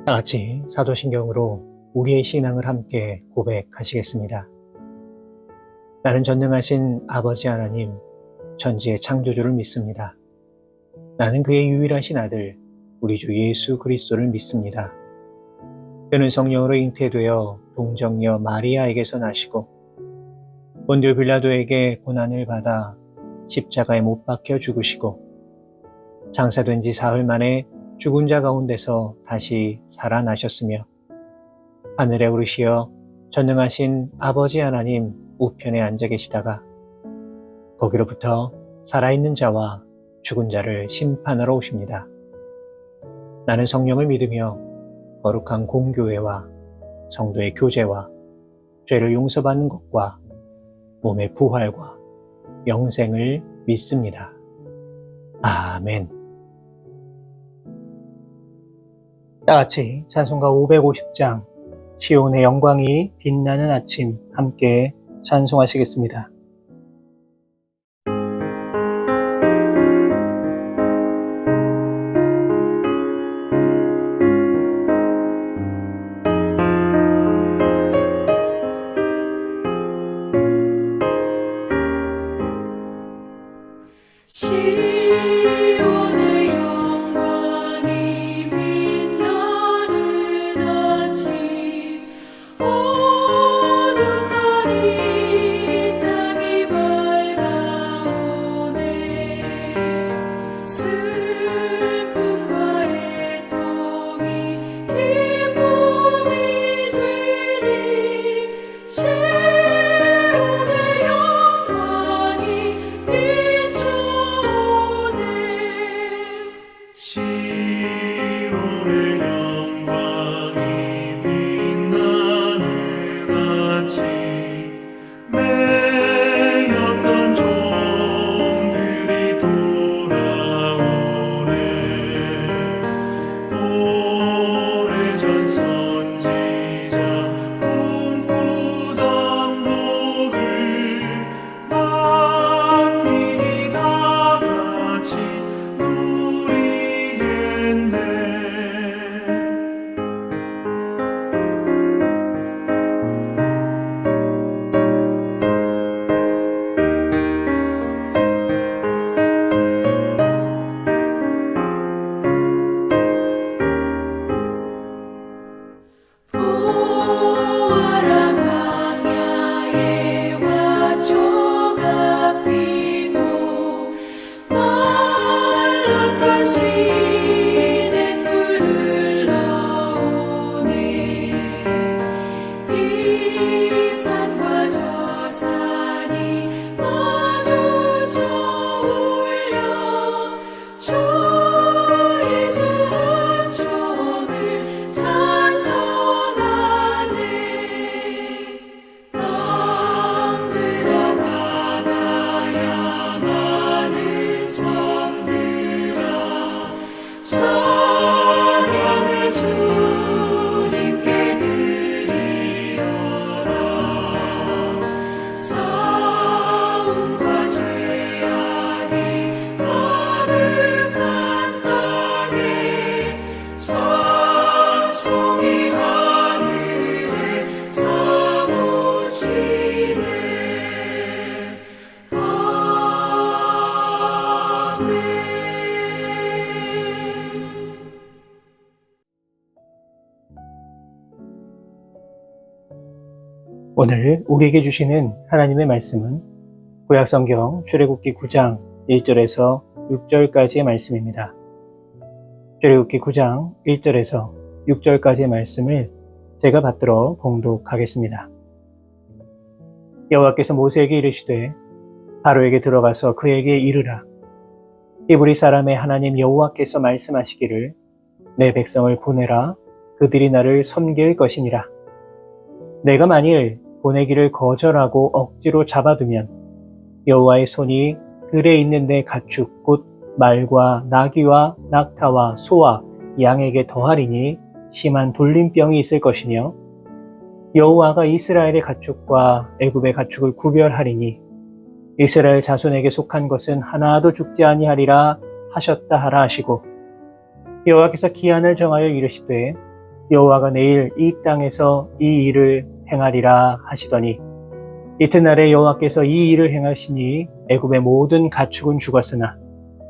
다 같이 사도신경으로 우리의 신앙을 함께 고백하시겠습니다. 나는 전능하신 아버지 하나님, 천지의 창조주를 믿습니다. 나는 그의 유일하신 아들, 우리 주 예수 그리스도를 믿습니다. 그는 성령으로 잉태되어 동정녀 마리아에게서 나시고 본디오 빌라도에게 고난을 받아 십자가에 못 박혀 죽으시고 장사된 지 사흘 만에 죽은 자 가운데서 다시 살아나셨으며 하늘에 오르시어 전능하신 아버지 하나님 우편에 앉아 계시다가 거기로부터 살아있는 자와 죽은 자를 심판하러 오십니다. 나는 성령을 믿으며 거룩한 공교회와 성도의 교제와 죄를 용서받는 것과 몸의 부활과 영생을 믿습니다. 아멘. 다같이 찬송가 550장 시온의 영광이 빛나는 아침 함께 찬송하시겠습니다. 오늘 우리에게 주시는 하나님의 말씀은 구약성경 출애굽기 9장 1절에서 6절까지의 말씀입니다. 출애굽기 9장 1절에서 6절까지의 말씀을 제가 받들어 봉독하겠습니다. 여호와께서 모세에게 이르시되 바로에게 들어가서 그에게 이르라. 히브리 사람의 하나님 여호와께서 말씀하시기를 내 백성을 보내라. 그들이 나를 섬길 것이니라. 내가 만일 보내기를 거절하고 억지로 잡아두면 여호와의 손이 들에 있는 내 가축 곧 말과 나귀와 낙타와 소와 양에게 더하리니 심한 돌림병이 있을 것이며 여호와가 이스라엘의 가축과 애굽의 가축을 구별하리니 이스라엘 자손에게 속한 것은 하나도 죽지 아니하리라 하셨다 하라 하시고 여호와께서 기한을 정하여 이르시되 여호와가 내일 이 땅에서 이 일을 행하리라 하시더니 이튿날에 여호와께서 이 일을 행하시니 애굽의 모든 가축은 죽었으나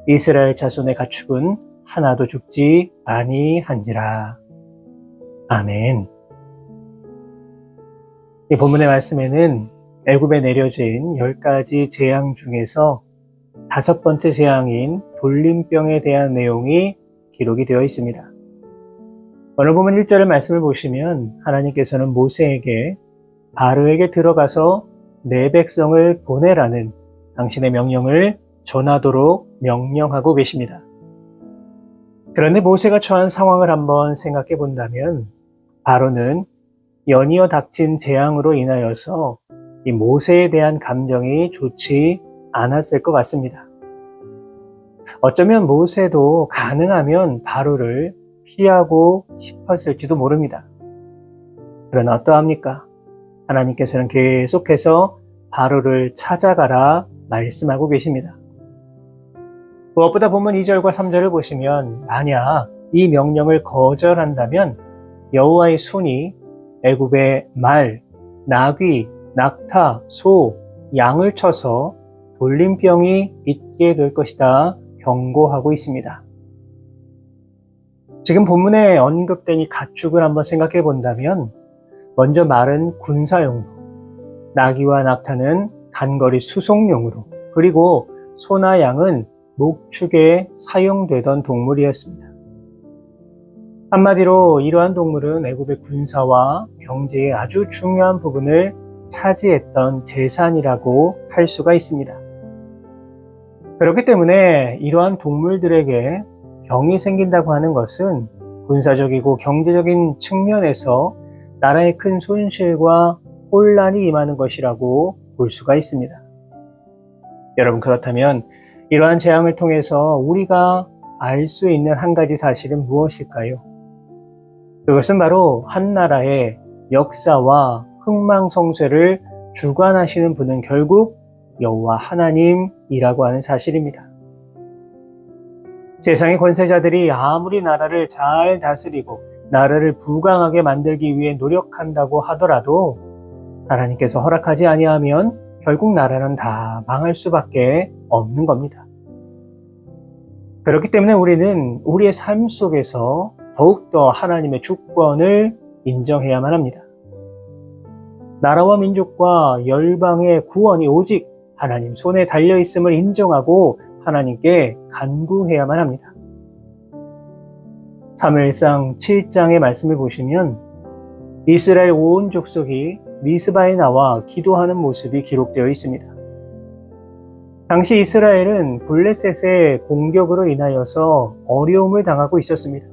이스라엘 자손의 가축은 하나도 죽지 아니한지라. 아멘. 이 본문의 말씀에는 애굽에 내려진 10가지 재앙 중에서 5번째 재앙인 돌림병에 대한 내용이 기록이 되어 있습니다. 오늘 보면 1절의 말씀을 보시면 하나님께서는 모세에게 바로에게 들어가서 내 백성을 보내라는 당신의 명령을 전하도록 명령하고 계십니다. 그런데 모세가 처한 상황을 한번 생각해 본다면 바로는 연이어 닥친 재앙으로 인하여서 이 모세에 대한 감정이 좋지 않았을 것 같습니다. 어쩌면 모세도 가능하면 바로를 피하고 싶었을지도 모릅니다. 그러나 어떠합니까? 하나님께서는 계속해서 바로를 찾아가라 말씀하고 계십니다. 무엇보다 본문 2절과 3절을 보시면 만약 이 명령을 거절한다면 여호와의 손이 애굽의 말, 나귀, 낙타, 소, 양을 쳐서 돌림병이 있게 될 것이다 경고하고 있습니다. 지금 본문에 언급된 이 가축을 한번 생각해 본다면 먼저 말은 군사용으로, 나귀와 낙타는 단거리 수송용으로, 그리고 소나 양은 목축에 사용되던 동물이었습니다. 한마디로 이러한 동물은 애굽의 군사와 경제의 아주 중요한 부분을 차지했던 재산이라고 할 수가 있습니다. 그렇기 때문에 이러한 동물들에게 병이 생긴다고 하는 것은 군사적이고 경제적인 측면에서 나라의 큰 손실과 혼란이 임하는 것이라고 볼 수가 있습니다. 여러분, 그렇다면 이러한 재앙을 통해서 우리가 알 수 있는 한 가지 사실은 무엇일까요? 그것은 바로 한 나라의 역사와 흥망성쇠를 주관하시는 분은 결국 여호와 하나님이라고 하는 사실입니다. 세상의 권세자들이 아무리 나라를 잘 다스리고 나라를 부강하게 만들기 위해 노력한다고 하더라도 하나님께서 허락하지 아니하면 결국 나라는 다 망할 수밖에 없는 겁니다. 그렇기 때문에 우리는 우리의 삶 속에서 더욱더 하나님의 주권을 인정해야만 합니다. 나라와 민족과 열방의 구원이 오직 하나님 손에 달려있음을 인정하고 하나님께 간구해야만 합니다. 사무엘상 7장의 말씀을 보시면 이스라엘 온 족속이 미스바에 나와 기도하는 모습이 기록되어 있습니다. 당시 이스라엘은 블레셋의 공격으로 인하여서 어려움을 당하고 있었습니다.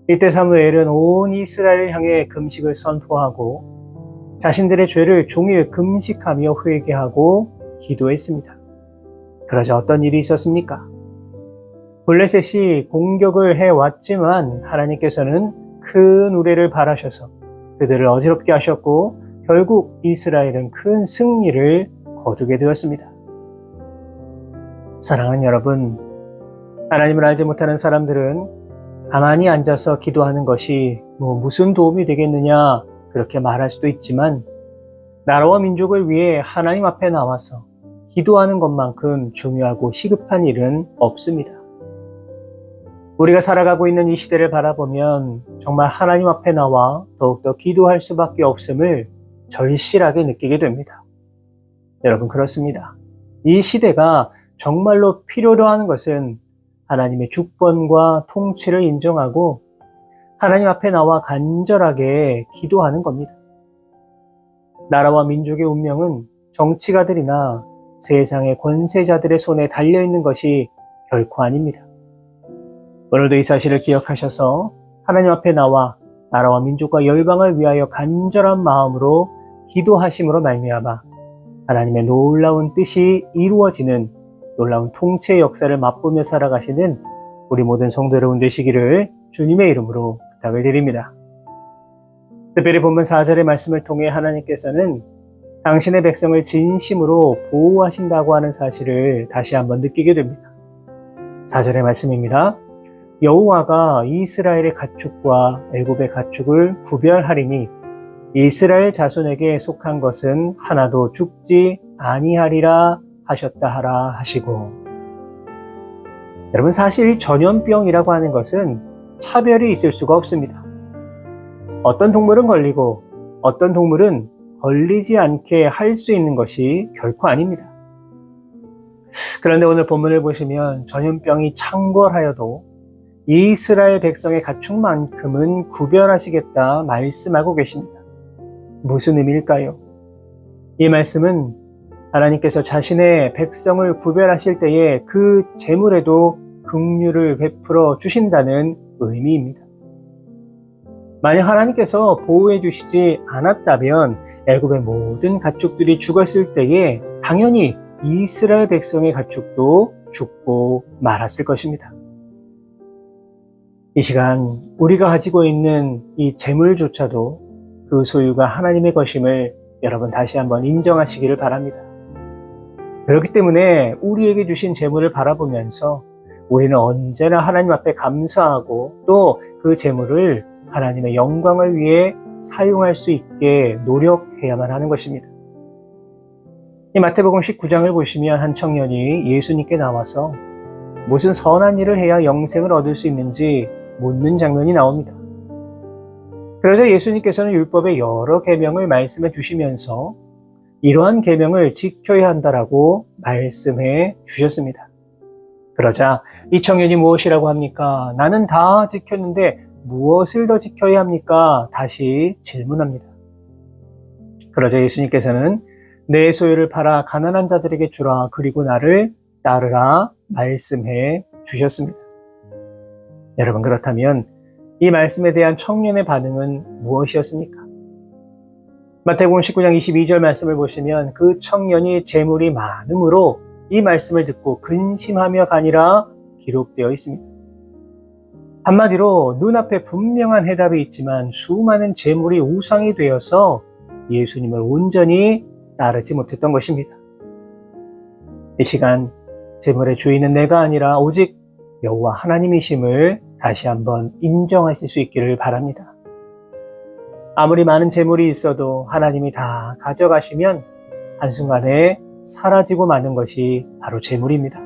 이때 사무엘은 온 이스라엘을 향해 금식을 선포하고 자신들의 죄를 종일 금식하며 회개하고 기도했습니다. 그러자 어떤 일이 있었습니까? 블레셋이 공격을 해왔지만 하나님께서는 큰 우레를 발하셔서 그들을 어지럽게 하셨고 결국 이스라엘은 큰 승리를 거두게 되었습니다. 사랑하는 여러분, 하나님을 알지 못하는 사람들은 가만히 앉아서 기도하는 것이 무슨 도움이 되겠느냐 그렇게 말할 수도 있지만 나라와 민족을 위해 하나님 앞에 나와서 기도하는 것만큼 중요하고 시급한 일은 없습니다. 우리가 살아가고 있는 이 시대를 바라보면 정말 하나님 앞에 나와 더욱더 기도할 수밖에 없음을 절실하게 느끼게 됩니다. 여러분, 그렇습니다. 이 시대가 정말로 필요로 하는 것은 하나님의 주권과 통치를 인정하고 하나님 앞에 나와 간절하게 기도하는 겁니다. 나라와 민족의 운명은 정치가들이나 세상의 권세자들의 손에 달려있는 것이 결코 아닙니다. 오늘도 이 사실을 기억하셔서 하나님 앞에 나와 나라와 민족과 열방을 위하여 간절한 마음으로 기도하심으로 말미암아 하나님의 놀라운 뜻이 이루어지는 놀라운 통치의 역사를 맛보며 살아가시는 우리 모든 성도 여러분 되시기를 주님의 이름으로 부탁을 드립니다. 특별히 본문 4절의 말씀을 통해 하나님께서는 당신의 백성을 진심으로 보호하신다고 하는 사실을 다시 한번 느끼게 됩니다. 4절의 말씀입니다. 여호와가 이스라엘의 가축과 애굽의 가축을 구별하리니 이스라엘 자손에게 속한 것은 하나도 죽지 아니하리라 하셨다 하라 하시고. 여러분, 사실 이 전염병이라고 하는 것은 차별이 있을 수가 없습니다. 어떤 동물은 걸리고 어떤 동물은 걸리지 않게 할 수 있는 것이 결코 아닙니다. 그런데 오늘 본문을 보시면 전염병이 창궐하여도 이스라엘 백성의 가축만큼은 구별하시겠다 말씀하고 계십니다. 무슨 의미일까요? 이 말씀은 하나님께서 자신의 백성을 구별하실 때에 그 재물에도 긍휼을 베풀어 주신다는 의미입니다. 만약 하나님께서 보호해 주시지 않았다면 애굽의 모든 가축들이 죽었을 때에 당연히 이스라엘 백성의 가축도 죽고 말았을 것입니다. 이 시간 우리가 가지고 있는 이 재물조차도 그 소유가 하나님의 것임을 여러분 다시 한번 인정하시기를 바랍니다. 그렇기 때문에 우리에게 주신 재물을 바라보면서 우리는 언제나 하나님 앞에 감사하고 또 그 재물을 하나님의 영광을 위해 사용할 수 있게 노력해야만 하는 것입니다. 이 마태복음 19장을 보시면 한 청년이 예수님께 나와서 무슨 선한 일을 해야 영생을 얻을 수 있는지 묻는 장면이 나옵니다. 그러자 예수님께서는 율법의 여러 계명을 말씀해 주시면서 이러한 계명을 지켜야 한다라고 말씀해 주셨습니다. 그러자 이 청년이 무엇이라고 합니까? 나는 다 지켰는데 무엇을 더 지켜야 합니까? 다시 질문합니다. 그러자 예수님께서는 내 소유를 팔아 가난한 자들에게 주라, 그리고 나를 따르라 말씀해 주셨습니다. 여러분, 그렇다면 이 말씀에 대한 청년의 반응은 무엇이었습니까? 마태복음 19장 22절 말씀을 보시면 그 청년이 재물이 많음으로 이 말씀을 듣고 근심하며 가니라 기록되어 있습니다. 한마디로 눈앞에 분명한 해답이 있지만 수많은 재물이 우상이 되어서 예수님을 온전히 따르지 못했던 것입니다. 이 시간 재물의 주인은 내가 아니라 오직 여호와 하나님이심을 다시 한번 인정하실 수 있기를 바랍니다. 아무리 많은 재물이 있어도 하나님이 다 가져가시면 한순간에 사라지고 마는 것이 바로 재물입니다.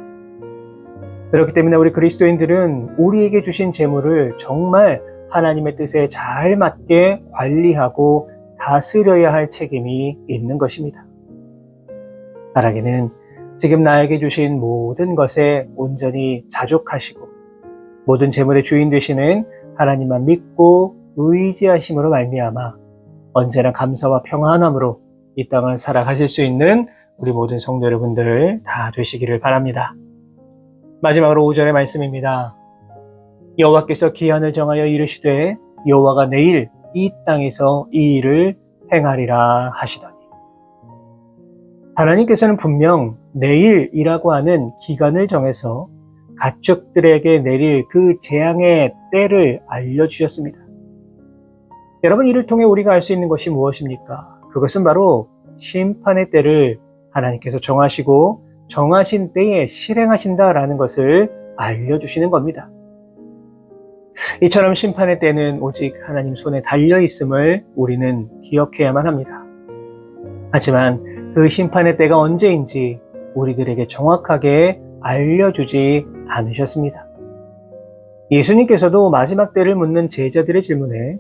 그렇기 때문에 우리 그리스도인들은 우리에게 주신 재물을 정말 하나님의 뜻에 잘 맞게 관리하고 다스려야 할 책임이 있는 것입니다. 바라기는 지금 나에게 주신 모든 것에 온전히 자족하시고 모든 재물의 주인 되시는 하나님만 믿고 의지하심으로 말미암아 언제나 감사와 평안함으로 이 땅을 살아가실 수 있는 우리 모든 성도 여러분들 다 되시기를 바랍니다. 마지막으로 5절의 말씀입니다. 여호와께서 기한을 정하여 이르시되 여호와가 내일 이 땅에서 이 일을 행하리라 하시더니, 하나님께서는 분명 내일이라고 하는 기간을 정해서 가축들에게 내릴 그 재앙의 때를 알려주셨습니다. 여러분, 이를 통해 우리가 알 수 있는 것이 무엇입니까? 그것은 바로 심판의 때를 하나님께서 정하시고 정하신 때에 실행하신다라는 것을 알려주시는 겁니다. 이처럼 심판의 때는 오직 하나님 손에 달려있음을 우리는 기억해야만 합니다. 하지만 그 심판의 때가 언제인지 우리들에게 정확하게 알려주지 않으셨습니다. 예수님께서도 마지막 때를 묻는 제자들의 질문에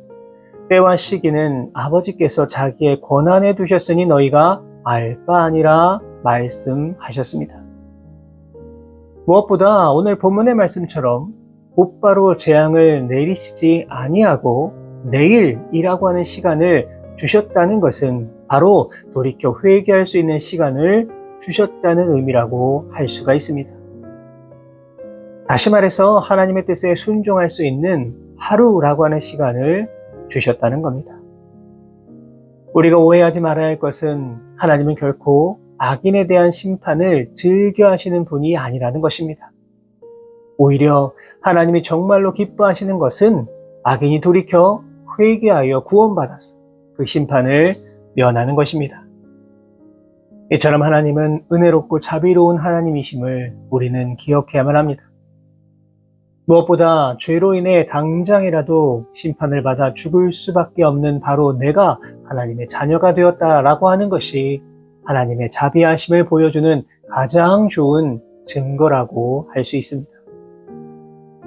때와 시기는 아버지께서 자기의 권한에 두셨으니 너희가 알 바 아니라 말씀하셨습니다. 무엇보다 오늘 본문의 말씀처럼 곧바로 재앙을 내리시지 아니하고 내일이라고 하는 시간을 주셨다는 것은 바로 돌이켜 회개할 수 있는 시간을 주셨다는 의미라고 할 수가 있습니다. 다시 말해서 하나님의 뜻에 순종할 수 있는 하루라고 하는 시간을 주셨다는 겁니다. 우리가 오해하지 말아야 할 것은 하나님은 결코 악인에 대한 심판을 즐겨 하시는 분이 아니라는 것입니다. 오히려 하나님이 정말로 기뻐하시는 것은 악인이 돌이켜 회개하여 구원받아서 그 심판을 면하는 것입니다. 이처럼 하나님은 은혜롭고 자비로운 하나님이심을 우리는 기억해야만 합니다. 무엇보다 죄로 인해 당장이라도 심판을 받아 죽을 수밖에 없는 바로 내가 하나님의 자녀가 되었다라고 하는 것이 하나님의 자비하심을 보여주는 가장 좋은 증거라고 할 수 있습니다.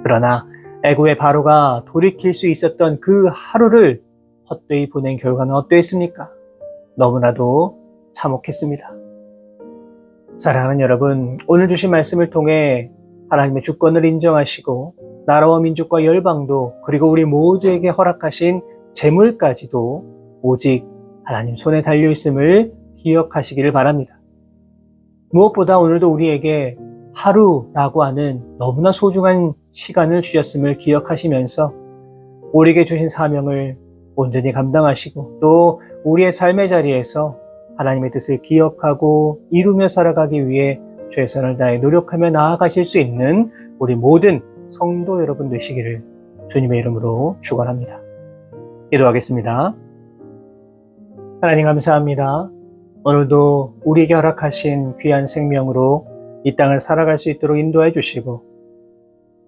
그러나 애굽의 바로가 돌이킬 수 있었던 그 하루를 헛되이 보낸 결과는 어떠했습니까? 너무나도 참혹했습니다. 사랑하는 여러분, 오늘 주신 말씀을 통해 하나님의 주권을 인정하시고 나라와 민족과 열방도 그리고 우리 모두에게 허락하신 재물까지도 오직 하나님 손에 달려있음을 기억하시기를 바랍니다. 무엇보다 오늘도 우리에게 하루라고 하는 너무나 소중한 시간을 주셨음을 기억하시면서 우리에게 주신 사명을 온전히 감당하시고 또 우리의 삶의 자리에서 하나님의 뜻을 기억하고 이루며 살아가기 위해 최선을 다해 노력하며 나아가실 수 있는 우리 모든 성도 여러분 되시기를 주님의 이름으로 축원합니다. 기도하겠습니다. 하나님 감사합니다. 오늘도 우리에게 허락하신 귀한 생명으로 이 땅을 살아갈 수 있도록 인도해 주시고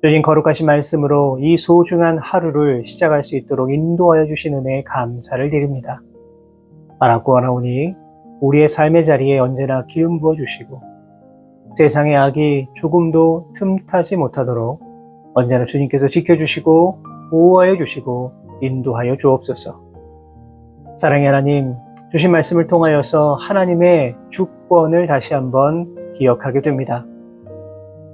주님 거룩하신 말씀으로 이 소중한 하루를 시작할 수 있도록 인도하여 주신 은혜에 감사를 드립니다. 바라고 하나오니 우리의 삶의 자리에 언제나 기름 부어주시고 세상의 악이 조금도 틈타지 못하도록 언제나 주님께서 지켜주시고 보호하여 주시고 인도하여 주옵소서. 사랑의 하나님, 주신 말씀을 통하여서 하나님의 주권을 다시 한번 기억하게 됩니다.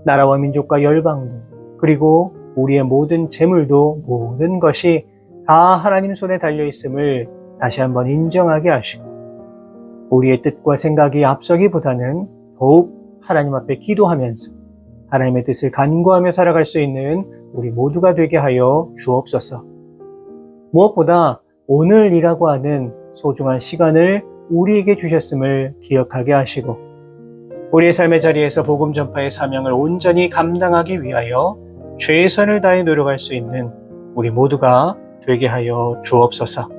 나라와 민족과 열방도 그리고 우리의 모든 재물도 모든 것이 다 하나님 손에 달려있음을 다시 한번 인정하게 하시고 우리의 뜻과 생각이 앞서기보다는 더욱 하나님 앞에 기도하면서 하나님의 뜻을 간구하며 살아갈 수 있는 우리 모두가 되게 하여 주옵소서. 무엇보다 오늘이라고 하는 소중한 시간을 우리에게 주셨음을 기억하게 하시고 우리의 삶의 자리에서 복음 전파의 사명을 온전히 감당하기 위하여 최선을 다해 노력할 수 있는 우리 모두가 되게 하여 주옵소서.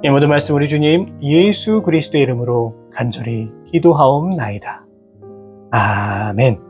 이 모든 말씀 우리 주님 예수 그리스도의 이름으로 간절히 기도하옵나이다. 아멘.